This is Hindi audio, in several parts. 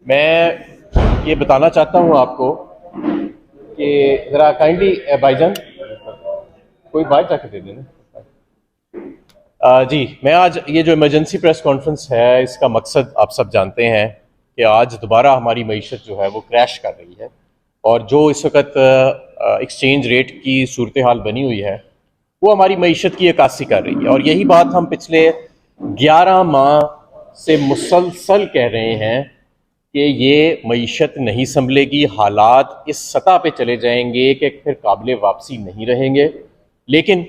मैं ये बताना चाहता हूँ आपको कि ज़रा काइंडली भाईजान कोई बात जाके दे देना। जी, मैं आज ये जो इमरजेंसी प्रेस कॉन्फ्रेंस है, इसका मकसद आप सब जानते हैं कि आज दोबारा हमारी मईशत जो है वो क्रैश कर रही है और जो इस वक्त एक्सचेंज रेट की सूरत हाल बनी हुई है वो हमारी मईशत की अक्कासी कर रही है। और यही बात हम पिछले 11 माह से मुसलसल कह रहे हैं कि ये मईशत नहीं संभलेगी, हालात इस सतह पे चले जाएंगे कि फिर काबिल वापसी नहीं रहेंगे। लेकिन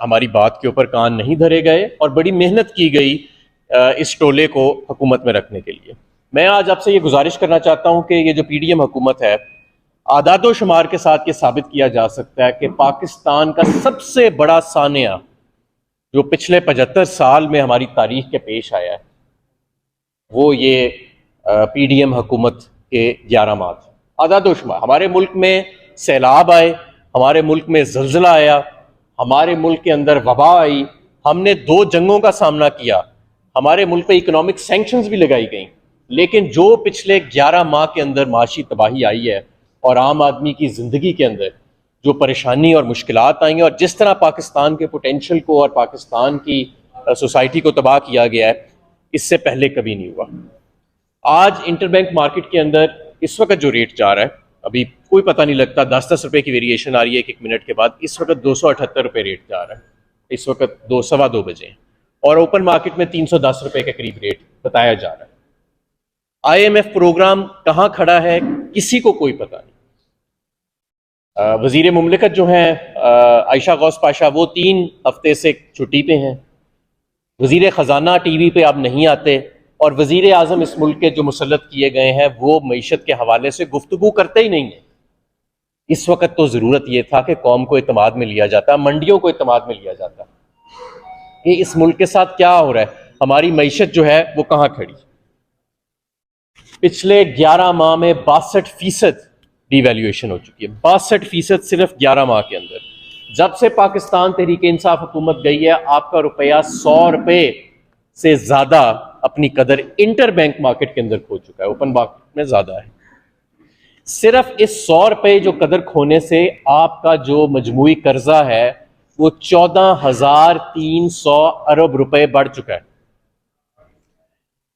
हमारी बात के ऊपर कान नहीं धरे गए और बड़ी मेहनत की गई इस टोले को हुकूमत में रखने के लिए। मैं आज आपसे ये गुजारिश करना चाहता हूँ कि ये जो पीडीएम हुकूमत है, आदादो शुमार के साथ ये साबित किया जा सकता है कि पाकिस्तान का सबसे बड़ा सानिया जो पिछले 75 साल में हमारी तारीख के पेश आया है वो ये पीडीएम हुकूमत के 11 माह थे। आदादो शुमार, हमारे मुल्क में सैलाब आए, हमारे मुल्क में ज़ल्ज़ला आया, हमारे मुल्क के अंदर वबा आई, हमने 2 जंगों का सामना किया, हमारे मुल्क पे इकोनॉमिक सैंक्शंस भी लगाई गई। लेकिन जो पिछले 11 माह के अंदर माशी तबाही आई है और आम आदमी की ज़िंदगी के अंदर जो परेशानी और मुश्किलात आई हैं और जिस तरह पाकिस्तान के पोटेंशियल को और पाकिस्तान की सोसाइटी को तबाह किया गया है, इससे पहले कभी नहीं हुआ। आज इंटरबैंक मार्केट के अंदर इस वक्त जो रेट जा रहा है, अभी कोई पता नहीं लगता, 10-10 रुपए की वेरिएशन आ रही है एक मिनट के बाद। इस वक्त 278 रुपये रेट जा रहा है, इस वक्त 2-2:15 बजे, और ओपन मार्केट में 310 रुपए के करीब रेट बताया जा रहा है। IMF प्रोग्राम कहाँ खड़ा है किसी को कोई पता नहीं। वजीर मुमलिकत जो हैं आयशा गौस पाशा, वो 3 हफ्ते से छुट्टी पे हैं। वजीर ख़जाना टीवी पे अब नहीं आते और वजीर आज़म इस मुल्क के जो मुसल्लत किए गए हैं वो मईशत के हवाले से गुफ्तगू करते ही नहीं है। इस वक्त तो ज़रूरत ये था कि कौम को इत्मीनान में लिया जाता, मंडियों को इत्मीनान में लिया जाता कि इस मुल्क के साथ क्या हो रहा है, हमारी मईशत जो है वो कहाँ खड़ी। पिछले 11 माह में 62% डिवैल्यूएशन हो चुकी है, 62% सिर्फ 11 माह के अंदर। जब से पाकिस्तान तहरीक इंसाफ हुकूमत गई है, आपका रुपया 100 रुपये से ज़्यादा अपनी कदर इंटर बैंक मार्केट के अंदर खो चुका है, ओपन मार्केट में ज़्यादा है। सिर्फ इस 100 रुपये जो कदर खोने से आपका जो मजमूई कर्जा है वो 14,300 अरब रुपए बढ़ चुका है।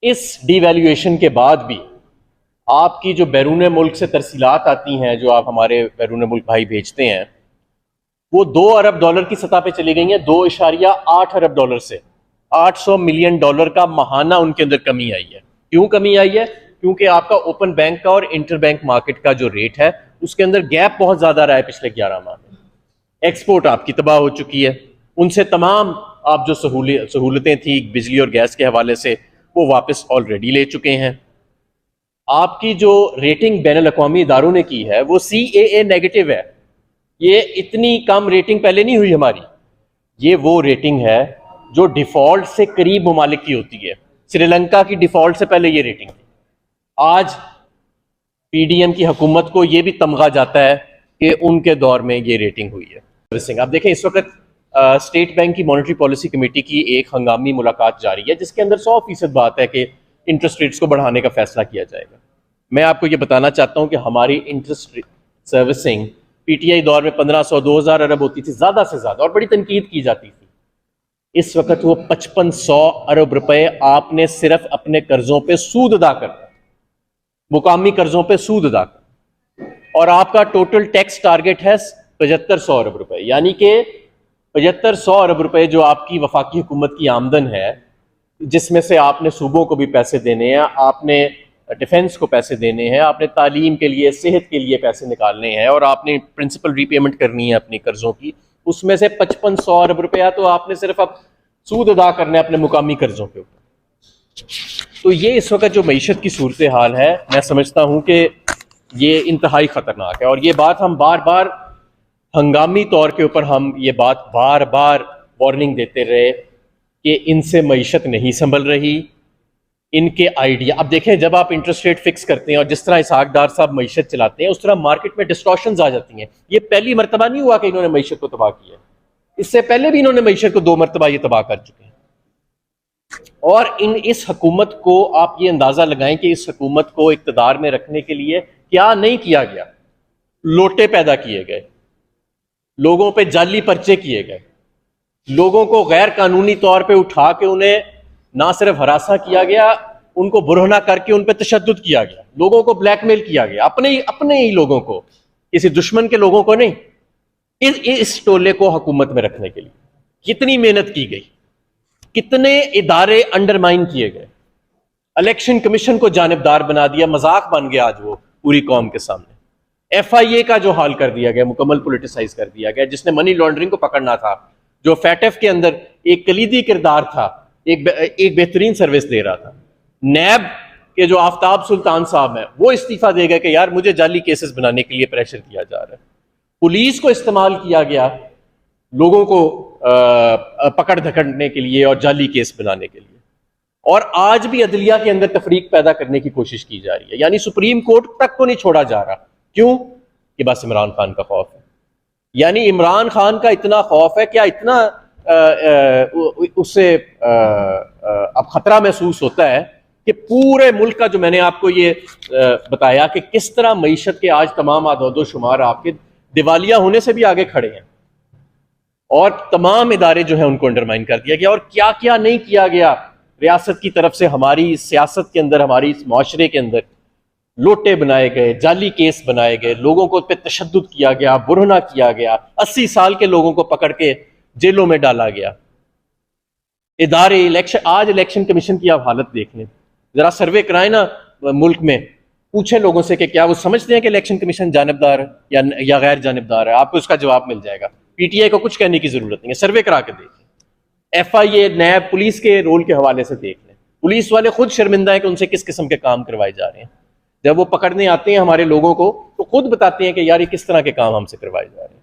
इस डिवैल्यूएशन के बाद भी आपकी जो बैरून मुल्क से तरसीलात आती हैं, जो आप हमारे बैरून मुल्क भाई भेजते हैं, वो $2 अरब की सतह पे चली गई हैं। 2.8 अरब डॉलर से 800 मिलियन डॉलर का महाना उनके अंदर कमी आई है। क्यों कमी आई है? क्योंकि आपका ओपन बैंक का और इंटर बैंक मार्केट का जो रेट है उसके अंदर गैप बहुत ज्यादा रहा है पिछले 11 माह में। एक्सपोर्ट आपकी तबाह हो चुकी है, उनसे तमाम आप जो सहूलतें थी बिजली और गैस के हवाले से वो वापस ऑलरेडी ले चुके हैं। आपकी जो रेटिंग बैनुल अक़वामी इदारों ने की है वो CAA नेगेटिव है। ये इतनी कम रेटिंग पहले नहीं हुई हमारी। ये वो रेटिंग है जो डिफॉल्ट से करीब ममालिक की होती है। श्रीलंका की डिफॉल्ट से पहले ये रेटिंग थी। आज पीडीएम की हुकूमत को ये भी तमगा जाता है कि उनके दौर में ये रेटिंग हुई है। आप देखें, इस वक्त स्टेट बैंक की मॉनेटरी पॉलिसी कमेटी की एक हंगामी मुलाकात जारी है जिसके अंदर 100% बात है कि इंटरेस्ट रेट्स को बढ़ाने का फैसला किया जाएगा। मैं आपको ये बताना चाहता हूँ कि हमारी इंटरेस्ट सर्विसिंग PTI दौर में 1500-2000 अरब होती थी ज़्यादा से ज़्यादा, और बड़ी तनकीद की जाती थी। इस वक्त वो 5500 अरब रुपए आपने सिर्फ अपने कर्जों पे सूद अदा करना, मुकामी कर्जों पे सूद अदा करना, और आपका टोटल टैक्स टारगेट है 7500 अरब रुपए। यानी कि 7500 अरब रुपए जो आपकी वफाकी हुकूमत की आमदन है, जिसमें से आपने सूबों को भी पैसे देने हैं, आपने डिफेंस को पैसे देने हैं, आपने तालीम के लिए, सेहत के लिए पैसे निकालने हैं, और आपने प्रिंसिपल रीपेमेंट करनी है अपनी कर्जों की, उसमें से 5500 अरब रुपया तो आपने सिर्फ अब सूद अदा करना है अपने मुकामी कर्जों के ऊपर। तो ये इस वक्त जो मईशत की सूरत हाल है, मैं समझता हूँ कि ये इंतहाई ख़तरनाक है। और ये बात हम बार बार हंगामी तौर के ऊपर हम ये बात बार बार वार्निंग देते रहे कि इनसे मईशत नहीं संभल रही, इनके आइडिया। अब देखें, जब आप इंटरेस्ट रेट फिक्स करते हैं और जिस तरह इसहाक डार साहब मईशत चलाते हैं, उस तरह मार्केट में डिस्टॉर्शंस आ जाती हैं। ये पहली मरतबा नहीं हुआ कि इन्होंने मईशत को तबाह किया, इससे पहले भी इन्होंने मईशत को 2 मरतबा ये तबाह कर चुके हैं। और इस हुकूमत को आप ये अंदाजा लगाएं कि इस हुकूमत को इक़्तिदार में रखने के लिए क्या नहीं किया गया। लोटे पैदा किए गए, लोगों पे जाली पर्चे किए गए, लोगों को गैर कानूनी तौर पे उठा के उन्हें ना सिर्फ हरासा किया गया, उनको बुरहना करके उन पे तशद्दुद किया गया, लोगों को ब्लैकमेल किया गया, अपने ही लोगों को, किसी दुश्मन के लोगों को नहीं। इस टोले को हुकूमत में रखने के लिए कितनी मेहनत की गई, कितने इदारे अंडरमाइन किए गए। इलेक्शन कमीशन को जानिबदार बना दिया, मजाक बन गया आज वो पूरी कौम के सामने। FIA का जो हाल कर दिया गया, मुकम्मल पोलिटिसाइज कर दिया गया, जिसने मनी लॉन्ड्रिंग को पकड़ना था, जो फैटफ के अंदर एक कलीदी किरदार था, एक बेहतरीन सर्विस दे रहा था। नैब के जो आफ्ताब सुल्तान साहब हैं वो इस्तीफा दे गए कि यार मुझे जाली केसेस बनाने के लिए प्रेशर किया जा रहा है। पुलिस को इस्तेमाल किया गया लोगों को पकड़ धकड़ने के लिए और जाली केस बनाने के लिए। और आज भी अदलिया के अंदर तफरीक पैदा करने की कोशिश की जा रही है, यानी सुप्रीम कोर्ट तक को नहीं छोड़ा जा रहा। क्यों? कि बस इमरान खान का खौफ है। यानी इमरान खान का इतना खौफ है, क्या इतना उससे अब खतरा महसूस होता है कि पूरे मुल्क का, जो मैंने आपको ये बताया कि किस तरह मईशत के आज तमाम आदादो शुमार आपके दिवालिया होने से भी आगे खड़े हैं, और तमाम इदारे जो है उनको अंडरमाइन कर दिया गया। और क्या क्या नहीं किया गया रियासत की तरफ से, हमारी सियासत के अंदर, हमारी इस माशरे के अंदर लोटे बनाए गए, जाली केस बनाए गए, लोगों को पे तशद्दुद किया गया, बुरहना किया गया, 80 साल के लोगों को पकड़ के जेलों में डाला गया। इदारे आज इलेक्शन कमीशन की आप हालत देख लें, जरा सर्वे कराए ना मुल्क में, पूछे लोगों से कि क्या वो समझते हैं कि इलेक्शन कमीशन जानिबदार है या गैर जानिबदार है। आपको उसका जवाब मिल जाएगा। PTI को कुछ कहने की जरूरत नहीं है, सर्वे करा के देखें। FIA, नैब, पुलिस के रोल के हवाले से देख लें। पुलिस वाले खुद शर्मिंदा है कि उनसे किस किस्म के काम करवाए जा रहे हैं। जब वो पकड़ने आते हैं हमारे लोगों को तो खुद बताते हैं कि यार ये किस तरह के काम हमसे करवाए जा रहे हैं।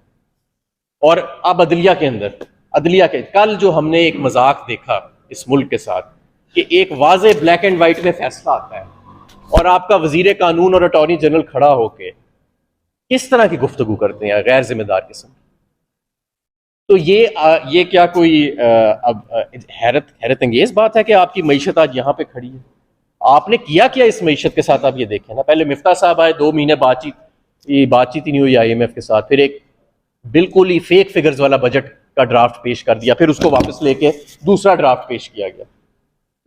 और अब अदलिया के अंदर, कल जो हमने एक मजाक देखा इस मुल्क के साथ कि एक वाज़े ब्लैक एंड वाइट में फैसला आता है और आपका वजीर कानून और अटॉर्नी जनरल खड़ा होके किस तरह की गुफ्तगू करते हैं गैर जिम्मेदार किस्म। तो ये क्या कोई अब हैरत अंगेज बात है कि आपकी मईशत आज यहाँ पे खड़ी है। आपने किया क्या इस मईशत के साथ, आप ये देखें ना। पहले मिफ्ता साहब आए, 2 महीने बातचीत ही नहीं हुई IMF के साथ, फिर एक बिल्कुल ही फेक फिगर्स वाला बजट का ड्राफ्ट पेश कर दिया, फिर उसको वापस लेके दूसरा ड्राफ्ट पेश किया गया।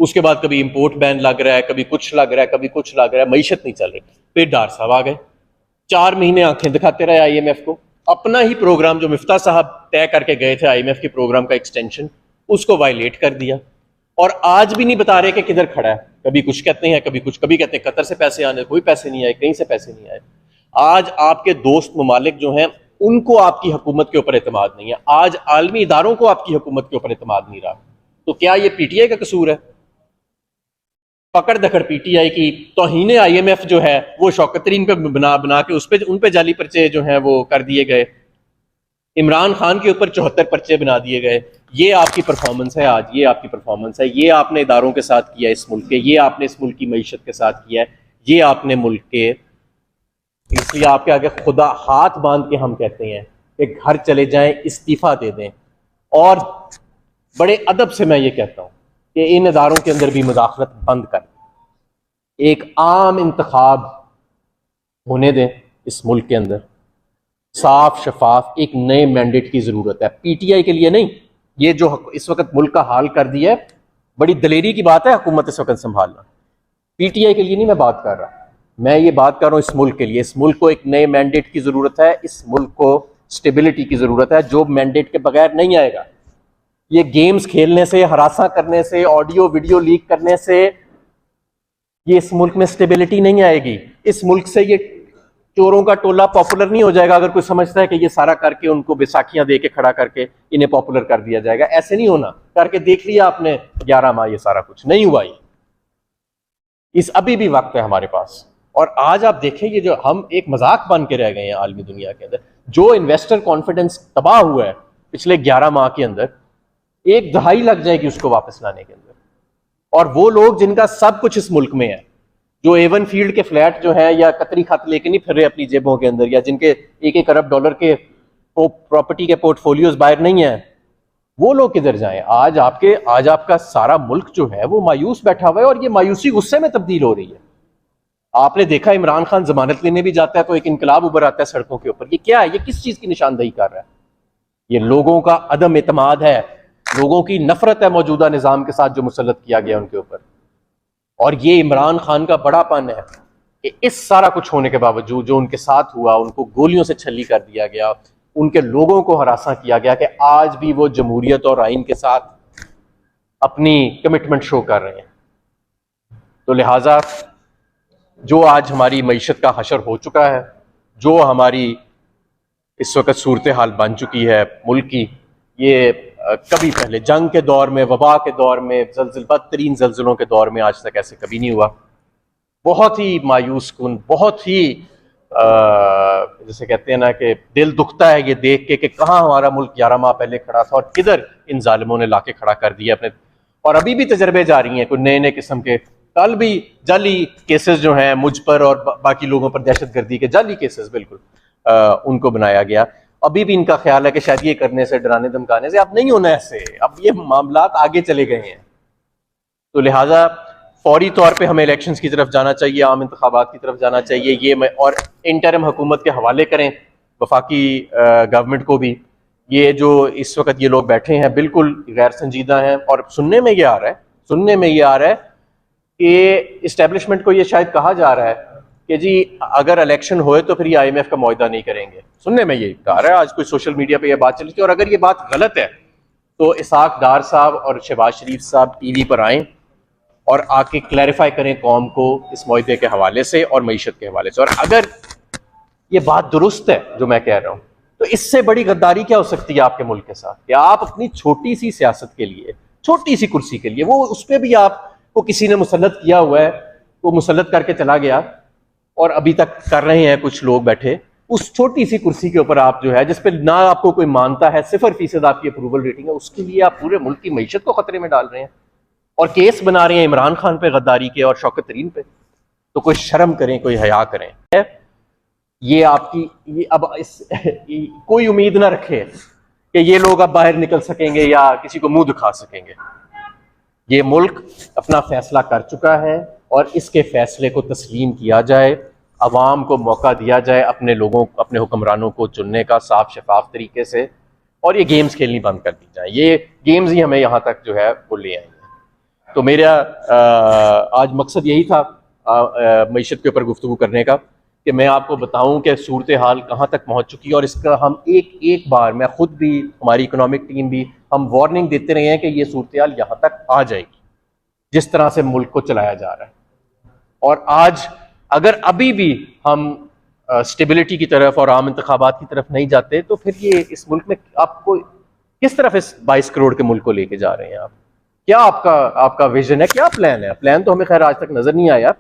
उसके बाद कभी इंपोर्ट बैन लग रहा है, कभी कुछ लग रहा है, कभी कुछ लग रहा है, मईशत नहीं चल रही। फिर डार साहब आ गए, 4 महीने आंखें दिखाते रहे IMF को। अपना ही प्रोग्राम जो मिफ्ता साहब तय करके गए थे IMF के प्रोग्राम का एक्सटेंशन, उसको वायलेट कर दिया। और आज भी नहीं बता रहे कि किधर खड़ा है। कभी कुछ कहते हैं, कभी कुछ, कभी कहते हैं कतर से पैसे आने, कोई पैसे नहीं आए, कहीं से पैसे नहीं आए। आज आपके दोस्त ममालिक जो हैं उनको आपकी हुकूमत के ऊपर एतमाद नहीं है। आज आलमी इदारों को आपकी हुकूमत के ऊपर एतमाद नहीं रहा। तो क्या ये PTI का कसूर है? पकड़ दखड़ PTI की, तौहीन IMF जो है वो शौकत तरीन पे बना के उन पे जाली पर्चे जो हैं वो कर दिए गए। इमरान खान के ऊपर 74 पर्चे बना दिए गए। ये आपकी परफॉर्मेंस है आज, ये आपकी परफॉर्मेंस है। ये आपने इदारों के साथ किया इस मुल्क के, ये आपने इस मुल्क की मईशत के साथ किया है, ये आपने मुल्क के। इसलिए आपके आगे खुदा हाथ बांध के हम कहते हैं कि घर चले जाएं, इस्तीफा दे दें। और बड़े अदब से मैं ये कहता हूं कि इन इदारों के अंदर भी मुदाखलत बंद कर, एक आम इंतखाब होने दें इस मुल्क के अंदर, साफ शफाफ एक नए मैंडेट की जरूरत है। PTI के लिए नहीं। ये जो इस वक्त मुल्क का हाल कर दिया है, बड़ी दलेरी की बात है हुकूमत इस वक्त संभालना। PTI के लिए नहीं मैं बात कर रहा, मैं ये बात कर रहा हूँ इस मुल्क के लिए। इस मुल्क को एक नए मैंडेट की जरूरत है, इस मुल्क को स्टेबिलिटी की जरूरत है, जो मैंडेट के बगैर नहीं आएगा। ये गेम्स खेलने से, हरासा करने से, ऑडियो वीडियो लीक करने से ये इस मुल्क में स्टेबिलिटी नहीं आएगी। इस मुल्क से ये चोरों का टोला पॉपुलर नहीं हो जाएगा अगर कोई समझता है कि ये सारा करके उनको बैसाखियां दे के खड़ा करके इन्हें पॉपुलर कर दिया जाएगा। ऐसे नहीं होना। करके देख लिया आपने 11 माह, ये सारा कुछ नहीं हुआ। इस अभी भी वक्त है हमारे पास। और आज आप देखें, ये जो हम एक मजाक बन के रह गए हैं आलमी दुनिया के अंदर, जो इन्वेस्टर कॉन्फिडेंस तबाह हुआ है पिछले 11 माह के अंदर, 1 दहाई लग जाएगी उसको वापस लाने के अंदर। और वो लोग जिनका सब कुछ इस मुल्क में है, जो A1 फील्ड के फ्लैट जो है या कतरी खत लेके नहीं फिर रहे अपनी जेबों के अंदर, या जिनके $1-1 अरब के प्रॉपर्टी के पोर्टफोलियोज बाहर नहीं है, वो लोग किधर जाएं? आज आपका सारा मुल्क जो है वो मायूस बैठा हुआ है, और ये मायूसी गुस्से में तब्दील हो रही है। आपने देखा इमरान खान जमानत लेने भी जाता है तो एक इनकलाब उभर आता है सड़कों के ऊपर। ये क्या है? ये किस चीज की निशानदही कर रहा है? ये लोगों का अदम एतमाद है, लोगों की नफरत है मौजूदा निजाम के साथ जो मुसल्लत किया गया उनके ऊपर। और ये इमरान खान का बड़ापन है कि इस सारा कुछ होने के बावजूद जो उनके साथ हुआ, उनको गोलियों से छली कर दिया गया, उनके लोगों को हरासा किया गया, कि आज भी वो जमहूरियत और आइन के साथ अपनी कमिटमेंट शो कर रहे हैं। तो लिहाजा जो आज हमारी मईशत का हशर हो चुका है, जो हमारी इस वक्त सूरत हाल बन चुकी है मुल्क की, ये कभी पहले जंग के दौर में, वबा के दौर में, बदतरीन जल्जलों के दौर में आज तक ऐसे कभी नहीं हुआ। बहुत ही मायूस कुन, बहुत ही जैसे कहते हैं ना कि दिल दुखता है ये देख के कि कहाँ हमारा मुल्क 11 माह पहले खड़ा था और किधर इन जालिमों ने लाके खड़ा कर दिया अपने। और अभी भी तजर्बे जारी हैं, कोई नए नए किस्म के। कल भी जाली केसेस जो हैं मुझ पर और बाकी लोगों पर, दहशतगर्दी के जाली केसेस बिल्कुल उनको बनाया गया। अभी भी इनका ख्याल है कि शायद ये करने से, डराने धमकाने से अब नहीं होना ऐसे, अब ये मामला आगे चले गए हैं। तो लिहाजा फौरी तौर पे हमें इलेक्शंस की तरफ जाना चाहिए, आम इंतखाबात की तरफ जाना चाहिए। ये मैं और इंटरिम हुकूमत के हवाले करें वफाकी गवर्नमेंट को भी। ये जो इस वक्त ये लोग बैठे हैं बिल्कुल गैर संजीदा हैं। और सुनने में ये आ रहा है कि इस्टेब्लिशमेंट को ये शायद कहा जा रहा है कि जी अगर इलेक्शन होए तो फिर ये IMF का मुआहदा नहीं करेंगे। सुनने में ये कहा रहा है, आज कोई सोशल मीडिया पे ये बात चली थी। और अगर ये बात गलत है तो इसहाक डार साहब और शहबाज शरीफ साहब टीवी पर आएँ और आके क्लैरिफाई करें कौम को इस मुआहदे के हवाले से और मईशत के हवाले से। और अगर ये बात दुरुस्त है जो मैं कह रहा हूँ, तो इससे बड़ी गद्दारी क्या हो सकती है आपके मुल्क के साथ, कि आप अपनी छोटी सी सियासत के लिए, छोटी सी कुर्सी के लिए, वो उस पर भी आपको किसी ने मुसल्लत किया हुआ है, वो मुसल्लत करके चला गया और अभी तक कर रहे हैं कुछ लोग बैठे उस छोटी सी कुर्सी के ऊपर। आप जो है जिस पे ना आपको कोई मानता है, 0% आपकी अप्रूवल रेटिंग है, उसके लिए आप पूरे मुल्क की मईशत को खतरे में डाल रहे हैं और केस बना रहे हैं इमरान खान पे गद्दारी के और शौकत तरीन पे। तो कोई शर्म करें, कोई हया करें। ये आपकी ये अब कोई उम्मीद ना रखे कि ये लोग अब बाहर निकल सकेंगे या किसी को मुंह दिखा सकेंगे। ये मुल्क अपना फैसला कर चुका है और इसके फैसले को तस्लीम किया जाए, अवाम को मौका दिया जाए अपने लोगों, अपने हुक्मरानों को चुनने का साफ शफाफ तरीके से, और ये गेम्स खेलनी बंद कर दी जाए। ये गेम्स ही हमें यहाँ तक जो है वो ले आएंगे। तो मेरा आज मकसद यही था मईशत के ऊपर गुफ्तगू करने का, कि मैं आपको बताऊं कि सूरत हाल कहाँ तक पहुँच चुकी है। और इसका हम एक बार, मैं खुद भी, हमारी इकोनॉमिक टीम भी, हम वार्निंग देते रहे हैं कि ये सूरत हाल यहाँ तक आ जाएगी जिस तरह से मुल्क को चलाया जा रहा है। और आज अगर अभी भी हम स्टेबिलिटी की तरफ और आम इंतखाबात की तरफ नहीं जाते तो फिर ये इस मुल्क में आपको किस तरफ इस 22 करोड़ के मुल्क को लेके जा रहे हैं आप? क्या आपका विजन है, क्या प्लान है? प्लान तो हमें खैर आज तक नजर नहीं आया।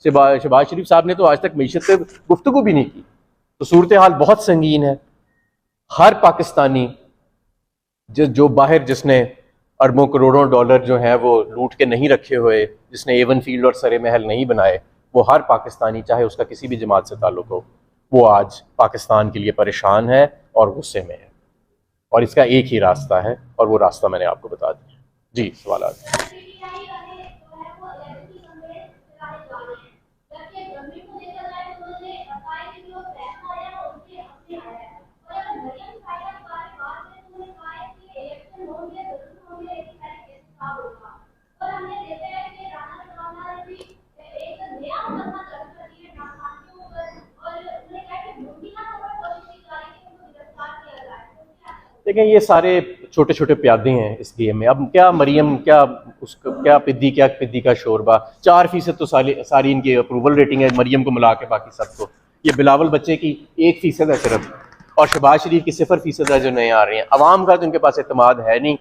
शहबाज शरीफ साहब ने तो आज तक मईशत पे गुफ्तगू भी नहीं की। तो सूरत हाल बहुत संगीन है। हर पाकिस्तानी जो बाहर, जिसने अरबों करोड़ों डॉलर जो है वो लूट के नहीं रखे हुए, जिसने एवन फील्ड और सरे महल नहीं बनाए, वो हर पाकिस्तानी, चाहे उसका किसी भी जमात से ताल्लुक हो, वो आज पाकिस्तान के लिए परेशान है और गुस्से में है। और इसका एक ही रास्ता है और वो रास्ता मैंने आपको बता दिया। जी, सवाल देखें, ये सारे छोटे छोटे प्यादे हैं इस गेम में। अब क्या मरियम, क्या पिद्दी का शोरबा, 4% तो सारी इनकी अप्रूवल रेटिंग है मरियम को मिला के, बाकी सबको। ये बिलावल बच्चे की 1% है सिर्फ, और शहबाज शरीफ की 0% है जो नए आ रहे हैं। अवाम का तो उनके पास एतमाद है नहीं,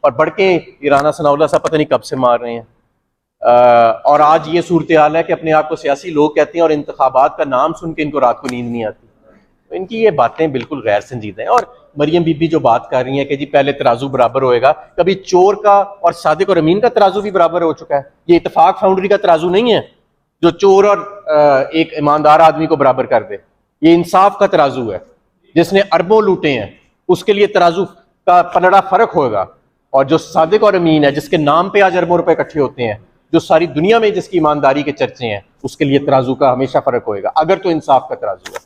और बढ़ के ईराना सनाउल्लाह साहब पता नहीं कब से मार रहे हैं। और आज ये सूरत हाल है कि अपने आप को सियासी लोग कहते हैं और इंतखाबात का नाम सुन के इनको रात को नींद नहीं आती। तो इनकी ये बातें बिल्कुल गैर संजीदा हैं। और मरियम बीबी जो बात कर रही है कि जी पहले तराजू बराबर होएगा, कभी चोर का और सादिक और अमीन का तराजू भी बराबर हो चुका है। ये इत्तेफाक फाउंड्री का तराजू नहीं है जो चोर और एक ईमानदार आदमी को बराबर कर दे। ये इंसाफ का तराजू है। जिसने अरबों लूटे हैं उसके लिए तराजू का पलड़ा फर्क होगा। और जो सादिक और अमीन है, जिसके नाम पे आज अरबों रुपए इकट्ठे होते हैं, जो सारी दुनिया में जिसकी ईमानदारी के चर्चे हैं, उसके लिए तराजू का हमेशा फर्क होएगा, अगर तो इंसाफ का तराजू है।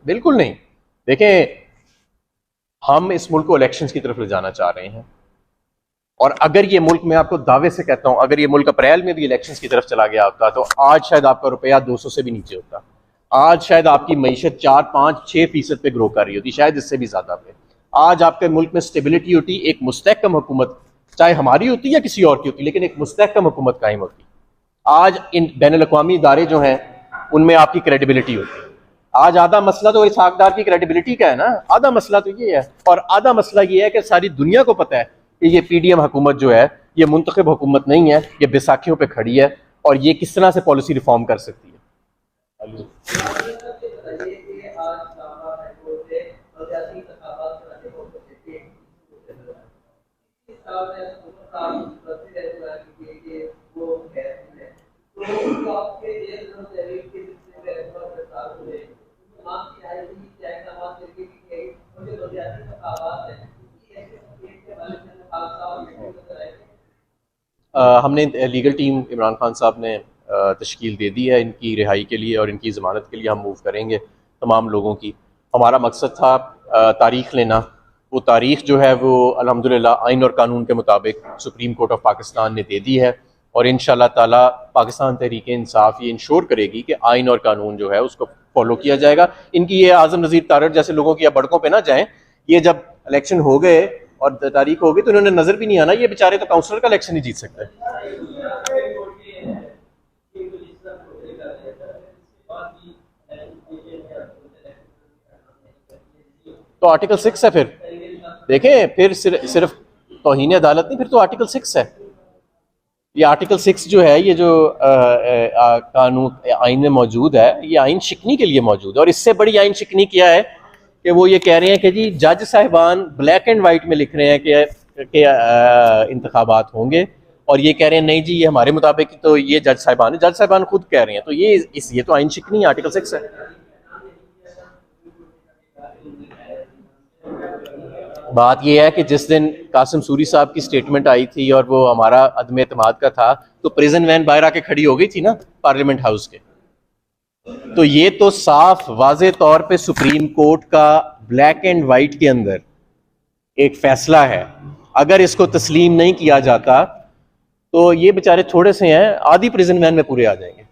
बिल्कुल नहीं। देखें, हम इस मुल्क को इलेक्शंस की तरफ ले जाना चाह रहे हैं, और अगर ये मुल्क, मैं आपको दावे से कहता हूं, अगर ये मुल्क अप्रैल में भी इलेक्शंस की तरफ चला गया होता तो आज शायद आपका रुपया 200 से भी नीचे होता। आज शायद आपकी मईशत 4-5-6% पे ग्रो कर रही होती, शायद इससे भी ज्यादा पे। आज आपके मुल्क में स्टेबिलिटी होती, एक मुस्तहकम हुकूमत, चाहे हमारी होती या किसी और की होती, लेकिन एक मुस्तहकम हुकूमत कायम होती। आज इन बैनुल-अक़वामी इदारे जो हैं उनमें आपकी क्रेडिबिलिटी होती। आज आधा मसला तो इसहाक डार की क्रेडिबिलिटी का है ना, आधा मसला तो ये है, और आधा मसला ये है कि सारी दुनिया को पता है कि ये पीडीएम हुकूमत जो है ये मुंतखब हुकूमत नहीं है, ये बैसाखियों पे खड़ी है, और ये किस तरह से पॉलिसी रिफॉर्म कर सकती है। हमने लीगल टीम इमरान खान साहब ने तश्कील दे दी है इनकी रिहाई के लिए, और इनकी ज़मानत के लिए हम मूव करेंगे तमाम लोगों की। हमारा मकसद था तारीख़ लेना, वो तारीख़ जो है वो अल्हम्दुलिल्लाह आइन और कानून के मुताबिक सुप्रीम कोर्ट ऑफ पाकिस्तान ने दे दी है, और इंशाअल्लाह ताला पाकिस्तान तहरीक इंसाफ ये इंश्योर करेगी कि आइन और कानून जो है उसको फॉलो किया जाएगा। इनकी ये आज़म नज़ीर तारड़ जैसे लोगों की बड़कों पे ना जाएं। ये जब इलेक्शन हो गए और तारीख हो गई तो इन्होंने नजर भी नहीं आना, ये बेचारे तो काउंसलर का इलेक्शन ही जीत सकते हैं। तो आर्टिकल 6 है, फिर देखें, फिर सिर्फ तौहीन अदालत नहीं, फिर तो आर्टिकल 6 है। ये आर्टिकल 6 जो है, ये जो कानून आइन में मौजूद है, ये आइन शिकनी के लिए मौजूद है। और इससे बड़ी आइन शिकनी क्या है कि वो ये कह रहे हैं कि जी जज साहिबान ब्लैक एंड वाइट में लिख रहे हैं कि इंतखाबात होंगे, और ये कह रहे हैं नहीं जी ये हमारे मुताबिक, तो ये जज साहिबान खुद कह रहे हैं, तो ये तो आइन शिकनी आर्टिकल 6 है। बात यह है कि जिस दिन कासिम सूरी साहब की स्टेटमेंट आई थी और वो हमारा अदम एतमाद का था, तो प्रिजन वैन बाहर आके खड़ी हो गई थी ना पार्लियामेंट हाउस के। तो ये तो साफ वाज़े तौर पे सुप्रीम कोर्ट का ब्लैक एंड वाइट के अंदर एक फैसला है। अगर इसको तस्लीम नहीं किया जाता तो ये बेचारे थोड़े से हैं, आधी प्रिजन वैन में पूरे आ जाएंगे।